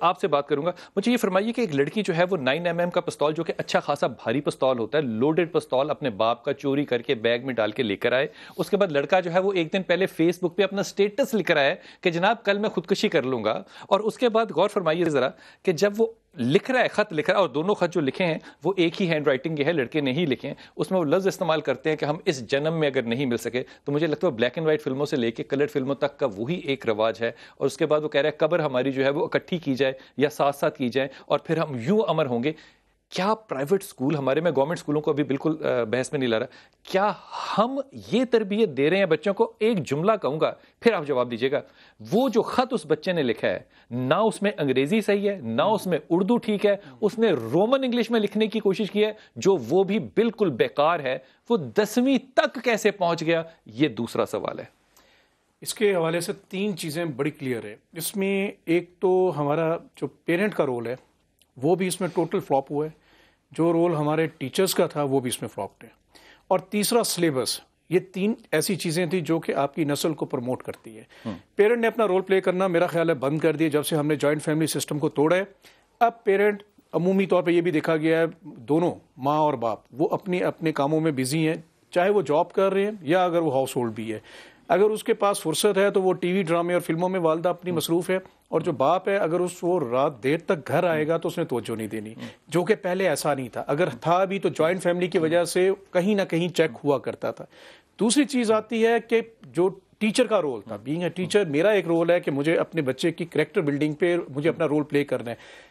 آپ سے بات کروں گا. مجھے یہ فرمائیے کہ ایک لڑکی جو ہے وہ 9mm کا پستول، جو کہ اچھا خاصا بھاری پستول ہوتا ہے، لوڈڈ پستول، اپنے باپ کا چوری کر کے بیگ میں ڈال کے لے کر آئے. اس کے بعد لڑکا جو ہے وہ ایک دن پہلے فیس بک پہ اپنا سٹیٹس لکھ رہا ہے کہ جناب کل میں خودکشی کر لوں گا. اور اس کے بعد غور فرمائیے ذرا کہ جب وہ لکھ رہا ہے، خط لکھ رہا ہے، اور دونوں خط جو لکھے ہیں وہ ایک ہی ہینڈ رائٹنگ کے ہے، لڑکے نے ہی لکھے ہیں. اس میں وہ لفظ استعمال کرتے ہیں کہ ہم اس جنم میں اگر نہیں مل سکے تو مجھے لگتا ہے بلیک اینڈ وائٹ فلموں سے لے کے کلرڈ فلموں تک کا وہی ایک رواج ہے. اور اس کے بعد وہ کہہ رہا ہے قبر ہماری جو ہے وہ اکٹھی کی جائے یا ساتھ ساتھ کی جائے اور پھر ہم یوں امر ہوں گے. کیا پرائیویٹ اسکول ہمارے، میں گورنمنٹ اسکولوں کو ابھی بالکل بحث میں نہیں لا رہا، کیا ہم یہ تربیت دے رہے ہیں بچوں کو؟ ایک جملہ کہوں گا پھر آپ جواب دیجیے گا. وہ جو خط اس بچے نے لکھا ہے، نہ اس میں انگریزی صحیح ہے، نہ اس میں اردو ٹھیک ہے، اس نے رومن انگلش میں لکھنے کی کوشش کی ہے جو وہ بھی بالکل بیکار ہے. وہ 10ویں تک کیسے پہنچ گیا، یہ دوسرا سوال ہے. اس کے حوالے سے 3 چیزیں بڑی کلیئر ہے. اس میں ایک تو ہمارا جو پیرنٹ کا رول ہے وہ بھی اس میں ٹوٹل فلاپ ہوا ہے، جو رول ہمارے ٹیچرز کا تھا وہ بھی اس میں فلاپڈ ہے. اور تیسرا سلیبس. یہ 3 ایسی چیزیں تھیں جو کہ آپ کی نسل کو پروموٹ کرتی ہے. پیرنٹ نے اپنا رول پلے کرنا میرا خیال ہے بند کر دیا جب سے ہم نے جوائنٹ فیملی سسٹم کو توڑا ہے. اب پیرنٹ عمومی طور پہ یہ بھی دیکھا گیا ہے، دونوں ماں اور باپ وہ اپنے کاموں میں بزی ہیں، چاہے وہ جاب کر رہے ہیں یا اگر وہ ہاؤس ہولڈ بھی ہے. اگر اس کے پاس فرصت ہے تو وہ ٹی وی ڈرامے اور فلموں میں والدہ اپنی مصروف ہے، اور جو باپ ہے اگر وہ رات دیر تک گھر آئے گا تو اس نے توجہ نہیں دینی، جو کہ پہلے ایسا نہیں تھا. اگر تھا بھی تو جوائنٹ فیملی کی وجہ سے کہیں نہ کہیں چیک ہوا کرتا تھا. دوسری چیز آتی ہے کہ جو ٹیچر کا رول تھا، بینگ اے ٹیچر میرا ایک رول ہے کہ مجھے اپنے بچے کی کریکٹر بلڈنگ پہ مجھے اپنا رول پلے کرنا ہے.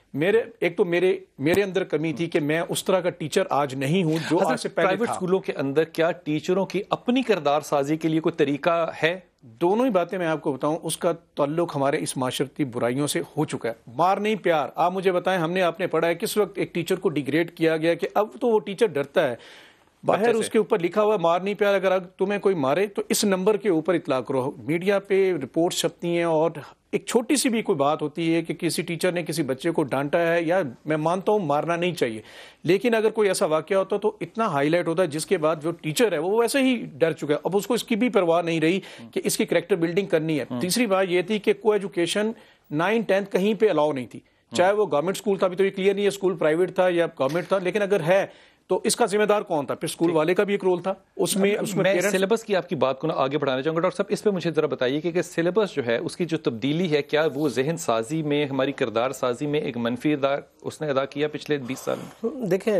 ایک تو میرے اندر کمی تھی کہ میں اس طرح کا ٹیچر آج نہیں ہوں جو آج سے پہلے پرائیویٹ اسکولوں کے اندر کیا ٹیچروں کی اپنی کردار سازی کے لیے کوئی طریقہ ہے؟ دونوں ہی باتیں میں آپ کو بتاؤں، اس کا تعلق ہمارے اس معاشرتی برائیوں سے ہو چکا ہے. مار نہیں پیار. آپ مجھے بتائیں آپ نے پڑھا ہے کس وقت ایک ٹیچر کو ڈیگریڈ کیا گیا کہ اب تو وہ ٹیچر ڈرتا ہے، باہر اس کے اوپر لکھا ہوا ہے مار نہیں پیار، اگر تمہیں کوئی مارے تو اس نمبر کے اوپر اطلاع کرو. میڈیا پہ رپورٹس چھپتی ہیں، اور ایک چھوٹی سی بھی کوئی بات ہوتی ہے کہ کسی ٹیچر نے کسی بچے کو ڈانٹا ہے، یا میں مانتا ہوں مارنا نہیں چاہیے، لیکن اگر کوئی ایسا واقعہ ہوتا تو اتنا ہائی لائٹ ہوتا ہے جس کے بعد جو ٹیچر ہے وہ ویسے ہی ڈر چکا ہے. اب اس کو اس کی بھی پرواہ نہیں رہی کہ اس کی کریکٹر بلڈنگ کرنی ہے. تیسری بات یہ تھی کہ کو ایجوکیشن 9-10 کہیں پہ الاؤ نہیں تھی، چاہے وہ گورنمنٹ اسکول تھا. ابھی تو یہ کلیئر نہیں ہے اسکول پرائیویٹ تھا یا گورنمنٹ تھا، لیکن اگر ہے تو اس کا ذمہ دار کون تھا؟ پھر اسکول والے کا بھی ایک رول تھا. اس میں سلیبس کی آپ کی بات کو آگے بڑھانا چاہوں گا. ڈاکٹر صاحب اس پہ مجھے ذرا بتائیے کہ سلیبس جو ہے اس کی جو تبدیلی ہے، کیا وہ ذہن سازی میں، ہماری کردار سازی میں ایک منفی کردار اس نے ادا کیا پچھلے 20 سال میں؟ دیکھیں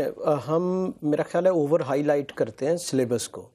ہم میرا خیال ہے اوور ہائی لائٹ کرتے ہیں سلیبس کو.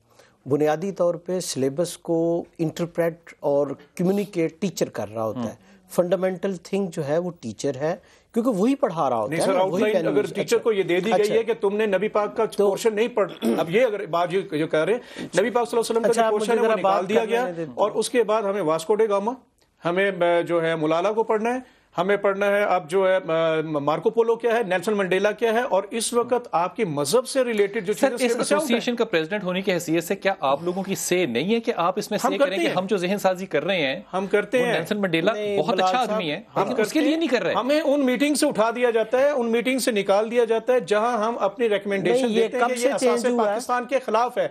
بنیادی طور پہ سلیبس کو انٹرپریٹ اور کمیونیکیٹ ٹیچر کر رہا ہوتا ہے. فنڈامنٹل تھنگ جو ہے وہ ٹیچر ہے، کیونکہ وہی پڑھا رہا ہوتا ہے. سر آؤٹ لائن اگر ٹیچر کو یہ دے دی گئی ہے کہ تم نے نبی پاک کا پورشن نہیں پڑھ، اب یہ اگر بات جو کہہ رہے ہیں نبی پاک صلی اللہ علیہ وسلم کا پورشن ہے وہ نکال دیا گیا، اور اس کے بعد ہمیں واسکو ڈے گاما، ہمیں جو ہے ملالا کو پڑھنا ہے، ہمیں پڑھنا ہے اب جو ہے مارکو پولو کیا ہے، نیلسن منڈیلا کیا ہے، اور اس وقت آپ کے مذہب سے ریلیٹڈ جو چیزیں. اس ایسوسی ایشن کا پریزیڈنٹ ہونے کی حیثیت سے کیا آپ لوگوں کی سے نہیں ہے کہ آپ اس میں سے کریں کہ ہم جو ذہن سازی کر رہے ہیں ہم کرتے ہیں؟ نیلسن منڈیلا بہت اچھا آدمی ہے لیکن اس کے لیے نہیں کر رہے. ہمیں ان میٹنگ سے اٹھا دیا جاتا ہے، ان میٹنگ سے نکال دیا جاتا ہے جہاں ہم اپنی ریکمنڈیشن دیتے ہیں کہ یہ اساس پاکستان کے خلاف ہے.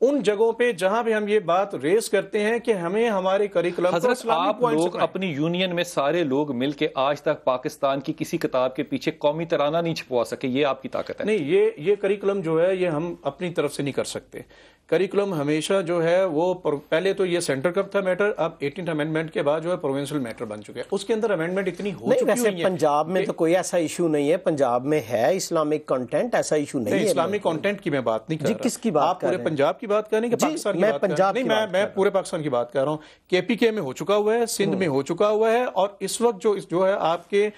ان جگہوں پہ جہاں بھی ہم یہ بات ریز کرتے ہیں کہ ہمیں ہمارے کریکولم. حضرت آپ لوگ اپنی یونین میں سارے لوگ مل کے آج تک پاکستان کی کسی کتاب کے پیچھے قومی ترانہ نہیں چھپوا سکے، یہ آپ کی طاقت ہے. نہیں، یہ کریکولم جو ہے یہ ہم اپنی طرف سے نہیں کر سکتے. کریکولم ہمیشہ جو ہے وہ پہلے تو یہ سینٹر کا تھا میٹر, اب 18th امینڈمنٹ کے بعد جو ہے پروونشل میٹر بن چکے ہیں. اس کے اندر امینڈمنٹ اتنی ہو چکی ویسے ہوئی ہے. پنجاب میں تو کوئی ایسا ایشو نہیں ہے, پنجاب میں ہے اسلامک کنٹینٹ, ایسا ایشو نہیں ہے. اسلامک کنٹینٹ کی میں بات نہیں کر رہا. کس کی بات آپ پورے پنجاب کی بات کر رہے ہیں کہ پاکستان کی بات کر رہے ہیں؟ نہیں, میں پورے پاکستان کی بات کر رہا ہوں. KPK میں ہو چکا ہوا ہے, سندھ میں ہو چکا ہوا ہے, اور اس وقت جو ہے آپ کے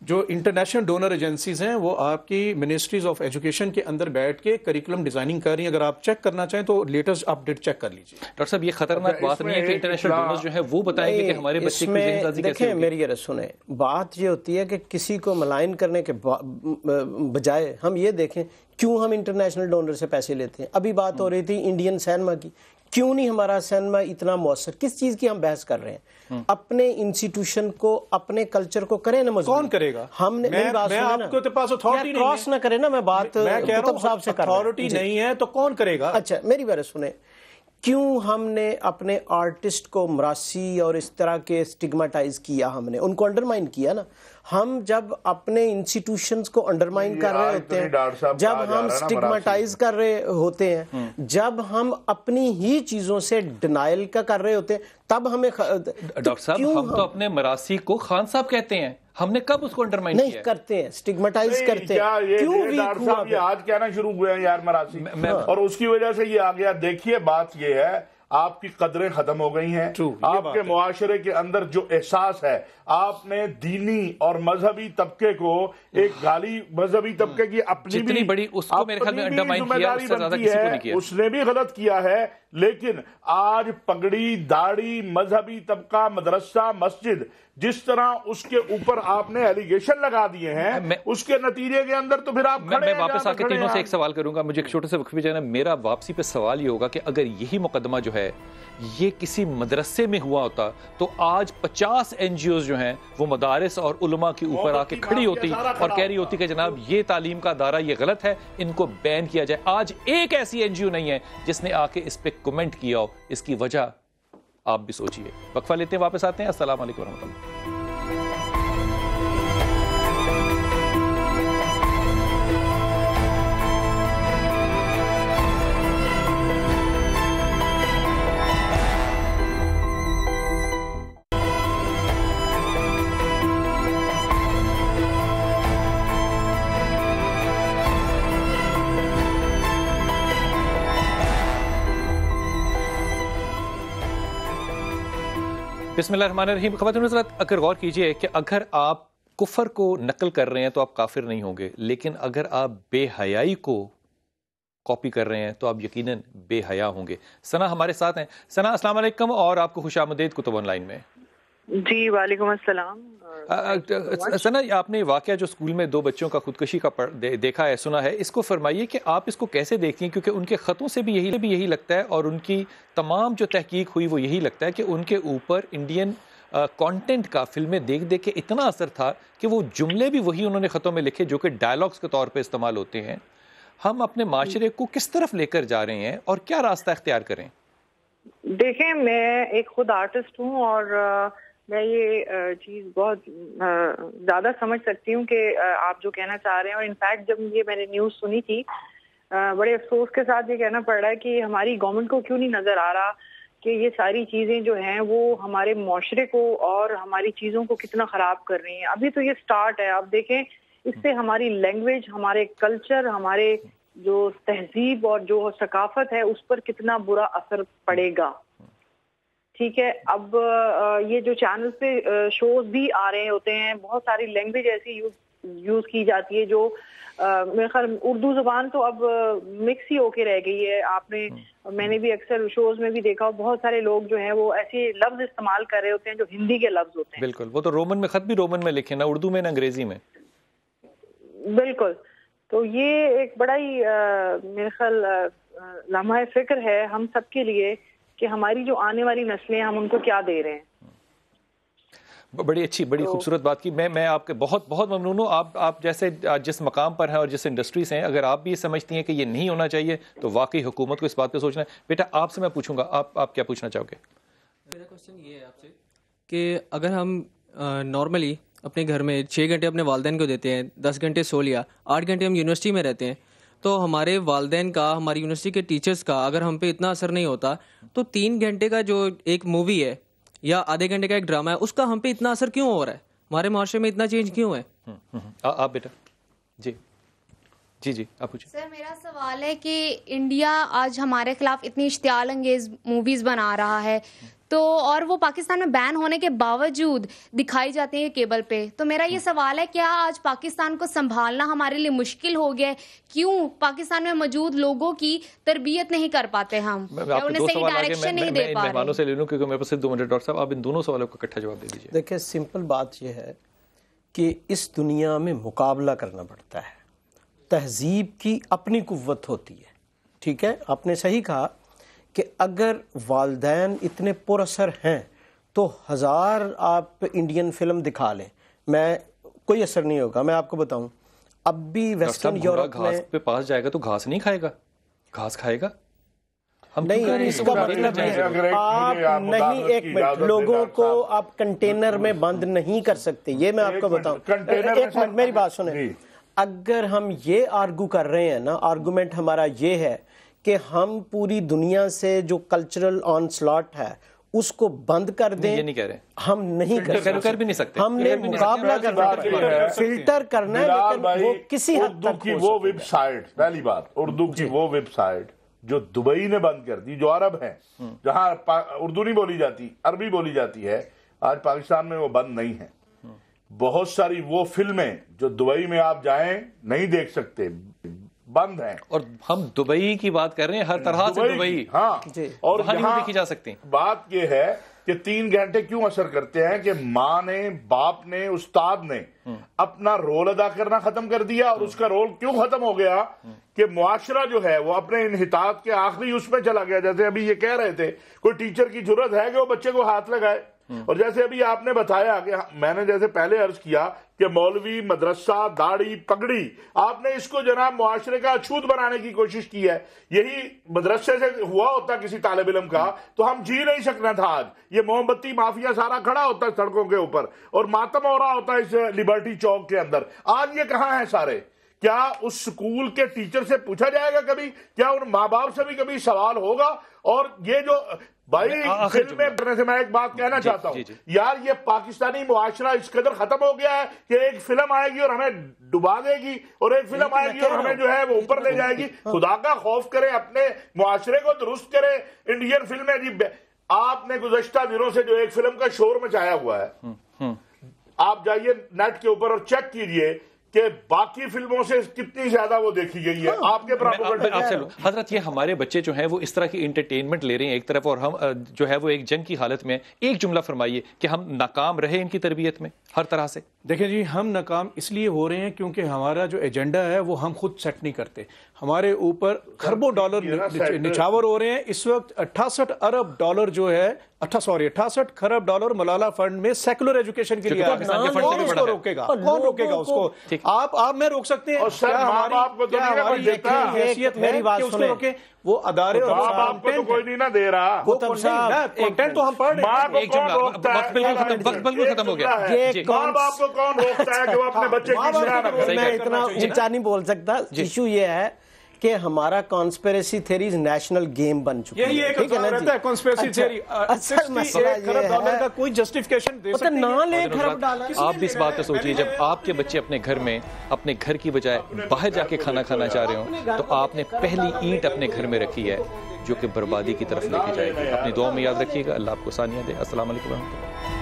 جو انٹرنیشنل ڈونر ایجنسیز ہیں وہ آپ کی منسٹریز آف ایجوکیشن کے اندر بیٹھ کے کریکولم ڈیزائننگ کر رہی ہیں. اگر آپ چیک کرنا چاہیں تو لیٹسٹ اپڈیٹ چیک کر لیجیے. ڈاکٹر صاحب یہ خطرناک بات نہیں ہے کہ انٹرنیشنل ڈونرز جو ہیں وہ بتائیں گے کہ ہمارے بچے کی ذہن سازی کیسے ہوگی؟ میری یہ سنیں, بات یہ ہوتی ہے کہ کسی کو ملائن کرنے کے بجائے ہم یہ دیکھیں کیوں ہم انٹرنیشنل ڈونر سے پیسے لیتے ہیں. ابھی بات ہو رہی تھی انڈین سینما کی, کیوں نہیں ہمارا سینما اتنا مؤثر؟ کس چیز کی ہم بحث کر رہے ہیں؟ اپنے انسٹیٹیوشن کو, اپنے کلچر کو کریں نا مضبوط. کون کرے گا؟ ہم نے آپ کے پاس اتھارٹی نہیں ہے, کراس نہ کریں نا, میں بات کتب صاحب سے کر رہا ہوں. اتھارٹی نہیں ہے تو کون کرے گا؟ اچھا میری بات سنیں, کیوں ہم نے اپنے آرٹسٹ کو مراسی اور اس طرح کے سٹگماٹائز کیا, ہم نے ان کو انڈرمائن کیا نا. ہم جب اپنے انسٹیٹیوشنز کو انڈرمائن کر رہے ہوتے ہیں, جب ہم سٹگماٹائز کر رہے ہوتے ہیں, جب ہم اپنی ہی چیزوں سے ڈینائل کا کر رہے ہوتے ہیں, تب ہمیں ڈاکٹر صاحب ہم تو اپنے مراسی کو خان صاحب کہتے ہیں, ہم نے کب اس کو انڈرمائن کیا؟ نہیں کرتے ہیں, سٹگماٹائز کرتے ہیں. کیوں ڈاکٹر صاحب یہ آج کہنا شروع ہوئے ہیں یار مراسی, اور اس کی وجہ سے یہ آ گیا. دیکھیے بات یہ ہے, آپ کی قدریں ختم ہو گئی ہیں. آپ کے معاشرے کے اندر جو احساس ہے, آپ نے دینی اور مذہبی طبقے کو ایک گالی مذہبی طبقے کی اپنی بھی بڑی اس کو میرے خیال میں انڈرمائن کیا, اس سے زیادہ کسی کو نہیں کیا. اس نے بھی غلط کیا ہے, لیکن آج پگڑی داڑھی مذہبی طبقہ مدرسہ مسجد جس طرح اس کے اوپر آپ نے ایلیگیشن لگا دیے ہیں, اس کے نتیجے کے اندر تو پھر آپ کھڑے ہیں. میں واپس آ کے تینوں سے ایک سوال کروں گا, مجھے ایک چھوٹے سے وقفے جانا. میرا واپسی پہ سوال یہ ہوگا کہ اگر یہی مقدمہ جو ہے یہ کسی مدرسے میں ہوا ہوتا تو آج 50 NGOs جو ہیں وہ مدارس اور علماء کے اوپر آ کے کھڑی ہوتی اور کہہ رہی ہوتی کہ جناب یہ تعلیم کا ادارہ یہ غلط ہے, ان کو بین کیا جائے. آج ایک ایسی NGO نہیں ہے جس نے آ کے اس پہ کمنٹ کیا ہو. اس کی وجہ آپ بھی سوچئے. وقفہ لیتے ہیں, واپس آتے ہیں. السلام علیکم ورحمۃ اللہ. بسم اللہ الرحمن الرحیم. خواتین حضرات, اگر غور کیجئے کہ اگر آپ کفر کو نقل کر رہے ہیں تو آپ کافر نہیں ہوں گے, لیکن اگر آپ بے حیائی کو کاپی کر رہے ہیں تو آپ یقیناً بے حیا ہوں گے. ثنا ہمارے ساتھ ہیں. ثنا السلام علیکم اور آپ کو خوش آمدید کتب آن لائن میں. جی وعلیکم السلام. ثنا, آپ نے واقعہ جو اسکول میں 2 بچوں کا خودکشی کا دیکھا ہے, سنا ہے, اس کو فرمائیے کہ آپ اس کو کیسے دیکھتی ہیں, کیونکہ ان کے خطوں سے بھی یہی لگتا ہے اور ان کی تمام جو تحقیق ہوئی وہ یہی لگتا ہے کہ ان کے اوپر انڈین کانٹینٹ کا فلمیں دیکھ کے اتنا اثر تھا کہ وہ جملے بھی وہی انہوں نے خطوں میں لکھے جو کہ ڈائلاگز کے طور پہ استعمال ہوتے ہیں. ہم اپنے معاشرے کو کس طرف لے کر جا رہے ہیں اور کیا راستہ اختیار کریں؟ دیکھیں, میں ایک خود آرٹسٹ ہوں اور میں یہ چیز بہت زیادہ سمجھ سکتی ہوں کہ آپ جو کہنا چاہ رہے ہیں. اور انفیکٹ جب یہ میں نے نیوز سنی تھی, بڑے افسوس کے ساتھ یہ کہنا پڑ رہا ہے کہ ہماری گورنمنٹ کو کیوں نہیں نظر آ رہا کہ یہ ساری چیزیں جو ہیں وہ ہمارے معاشرے کو اور ہماری چیزوں کو کتنا خراب کر رہی ہیں. ابھی تو یہ سٹارٹ ہے. آپ دیکھیں اس سے ہماری لینگویج, ہمارے کلچر, ہمارے جو تہذیب اور جو ثقافت ہے اس پر کتنا برا اثر پڑے گا. ٹھیک ہے, اب یہ جو چینل پہ شوز بھی آ رہے ہوتے ہیں, بہت ساری لینگویج ایسی یوز کی جاتی ہے جو میرے خیال اردو زبان تو اب مکس ہی ہو کے رہ گئی ہے. آپ نے, میں نے بھی اکثر شوز میں بھی دیکھا, بہت سارے لوگ جو ہیں وہ ایسے لفظ استعمال کر رہے ہوتے ہیں جو ہندی کے لفظ ہوتے ہیں. بالکل, وہ تو رومن میں, خط بھی رومن میں لکھے, نہ اردو میں نہ انگریزی میں. بالکل. تو یہ ایک بڑا ہی میرے خیال لمحہ فکر ہے ہم سب کے لیے کہ ہماری جو آنے والی نسلیں ہم ان کو کیا دے رہے ہیں. بڑی اچھی, بڑی خوبصورت بات کی. میں آپ کے بہت بہت ممنون ہوں. آپ جیسے جس مقام پر ہیں اور جس انڈسٹری سے ہیں, اگر آپ بھی یہ سمجھتی ہیں کہ یہ نہیں ہونا چاہیے تو واقعی حکومت کو اس بات پہ سوچنا ہے. بیٹا آپ سے میں پوچھوں گا, آپ کیا پوچھنا چاہو گے؟ میرا کوشچن یہ ہے آپ سے کہ اگر ہم نارملی اپنے گھر میں 6 گھنٹے اپنے والدین کو دیتے ہیں, 10 گھنٹے سو لیا, 8 گھنٹے ہم یونیورسٹی میں رہتے ہیں, تو ہمارے والدین کا, ہماری یونیورسٹی کے ٹیچرس کا اگر ہم پہ اتنا اثر نہیں ہوتا تو 3 گھنٹے کا جو ایک مووی ہے یا آدھے گھنٹے کا ایک ڈرامہ ہے اس کا ہم پہ اتنا اثر کیوں ہو رہا ہے, ہمارے معاشرے میں اتنا چینج کیوں ہے؟ آپ بیٹا جی آپ پوچھیں. سر میرا سوال ہے کہ انڈیا آج ہمارے خلاف اتنی اشتعال انگیز موویز بنا رہا ہے تو, اور وہ پاکستان میں بین ہونے کے باوجود دکھائی جاتی ہیں کیبل پہ, تو میرا یہ سوال ہے کیا آج پاکستان کو سنبھالنا ہمارے لیے مشکل ہو گیا ہے؟ کیوں پاکستان میں موجود لوگوں کی تربیت نہیں کر پاتے ہم, انہیں صحیح ڈائریکشن نہیں دے پا رہے؟ مہمانوں سے لے لوں کیونکہ میرے پاس 2 منٹ. ڈاکٹر صاحب آپ ان دونوں سوالوں کا اکٹھا جواب دے دیجیے. دیکھیں سمپل بات یہ ہے کہ اس دنیا میں مقابلہ کرنا پڑتا ہے, تہذیب کی اپنی قوت ہوتی ہے, ٹھیک ہے. آپ نے صحیح کہا کہ اگر والدین اتنے پر اثر ہیں تو 1000 آپ انڈین فلم دکھا لیں, میں کوئی اثر نہیں ہوگا. میں آپ کو بتاؤں اب بھی ویسٹرن یورپ میں گھاس پہ پاس جائے گا تو گھاس نہیں کھائے گا, گھاس کھائے گا نہیں, اس کا مطلب ہے آپ نہیں, ایک منٹ, لوگوں کو آپ کنٹینر میں بند نہیں کر سکتے. یہ میں آپ کو بتاؤں, ایک منٹ میری بات سنیں. اگر ہم یہ آرگو کر رہے ہیں نا, آرگومنٹ ہمارا یہ ہے کہ ہم پوری دنیا سے جو کلچرل آن سلاٹ ہے اس کو بند کر دیں, یہ نہیں کہہ رہے, ہم نہیں کر بھی نہیں سکتے. ہم نے مقابلہ کرنا ہے, فلٹر کرنا ہے, لیکن وہ کسی حد اردو تک کی وہ ویب سائٹ, پہلی بات اردو کی وہ ویب سائٹ جو دبئی نے بند کر دی, جو عرب ہیں جہاں اردو نہیں بولی جاتی عربی بولی جاتی ہے, آج پاکستان میں وہ بند نہیں ہے. بہت ساری وہ فلمیں جو دبئی میں آپ جائیں نہیں دیکھ سکتے, بند ہیں. اور ہم دبئی کی بات کر رہے ہیں, ہر طرح سے دبئی, ہاں, اور وہاں نہیں دیکھی جا سکتی. بات یہ ہے کہ 3 گھنٹے کیوں اثر کرتے ہیں کہ ماں نے, باپ نے, استاد نے اپنا رول ادا کرنا ختم کر دیا. اور اس کا رول کیوں ختم ہو گیا کہ معاشرہ جو ہے وہ اپنے انحطاط کے آخری اس میں چلا گیا. جیسے ابھی یہ کہہ رہے تھے, کوئی ٹیچر کی جرت ہے کہ وہ بچے کو ہاتھ لگائے. اور جیسے ابھی آپ نے بتایا کہ میں نے جیسے پہلے عرض کیا کہ مولوی, مدرسہ, داڑھی, پگڑی, آپ نے اس کو جناب معاشرے کا اچھوت بنانے کی کوشش کی ہے. یہی مدرسے سے ہوا ہوتا کسی طالب علم کا تو ہم جی نہیں سکنا تھا. آج یہ موم بتی مافیا سارا کھڑا ہوتا ہے سڑکوں کے اوپر اور ماتم ہو رہا ہوتا ہے اس لبرٹی چوک کے اندر. آج یہ کہاں ہیں سارے؟ کیا اس سکول کے ٹیچر سے پوچھا جائے گا کبھی؟ کیا ان ماں باپ سے بھی کبھی سوال ہوگا؟ اور یہ جو بھائی فلم میں کرنے سے میں ایک بات کہنا چاہتا ہوں, یار یہ پاکستانی معاشرہ اس قدر ختم ہو گیا ہے کہ ایک فلم آئے گی اور ہمیں ڈبا دے گی, اور ایک فلم آئے گی اور ہمیں جو ہے وہ اوپر لے جائے گی. خدا کا خوف کریں, اپنے معاشرے کو درست کریں. انڈین فلمیں جی, آپ نے گزشتہ دنوں سے جو ایک فلم کا شور مچایا ہوا ہے, آپ جائیے نیٹ کے اوپر اور چیک کیجئے کہ باقی فلموں سے کتنی زیادہ وہ دیکھی گئی ہے. آپ کے حضرت یہ ہمارے بچے جو ہیں وہ اس طرح کی انٹرٹینمنٹ لے رہے ہیں ایک طرف, اور ہم جو ہے وہ ایک جنگ کی حالت میں. ایک جملہ فرمائیے کہ ہم ناکام رہے ان کی تربیت میں ہر طرح سے. دیکھیں جی, ہم ناکام اس لیے ہو رہے ہیں کیونکہ ہمارا جو ایجنڈا ہے وہ ہم خود سیٹ نہیں کرتے. ہمارے اوپر خربوں ڈالر نچھاور ہو رہے ہیں اس وقت. 68 ارب ڈالر جو ہے 68 خرب ڈالر ملالہ فنڈ میں سیکولر ایجوکیشن کے لیے کون اس کو روکے گا؟ کون روکے گا اس کو؟ آپ میں روک سکتے ہیں؟ میری بات سنیں, وہ ادارے اور آپ کو تو کوئی نہیں نہ دے رہا, وہ کنٹینٹ تو ہم پڑھ رہے ہیں. ایک جملہ, وقت بالکل ختم ہو گیا. ماں باپ کو کون روکتا ہے کہ وہ اپنے بچے کی اصلاح نہ کرے؟ میں اتنا اونچا نہیں بول سکتا. ایشو یہ ہے کہ ہمارا کانسپیریسی تھیریز نیشنل گیم بن چکی ہے. یہی ایک رہتا ہے کانسپیریسی تھیری. اصل مسئلہ یہ ہے کا کوئی جسٹیفیکیشن دے سکتے ہیں نہ لے خراب ڈالا. آپ بھی اس بات کو سوچیے, جب آپ کے بچے اپنے گھر میں اپنے گھر کی بجائے باہر جا کے کھانا کھانا چاہ رہے ہوں تو آپ نے پہلی اینٹ اپنے گھر میں رکھی ہے جو کہ بربادی کی طرف لے کے جائے گی. اپنی دعا میں یاد رکھیے گا. اللہ آپ کو ثانیہ دے. السلام علیکم و رحمۃ اللہ.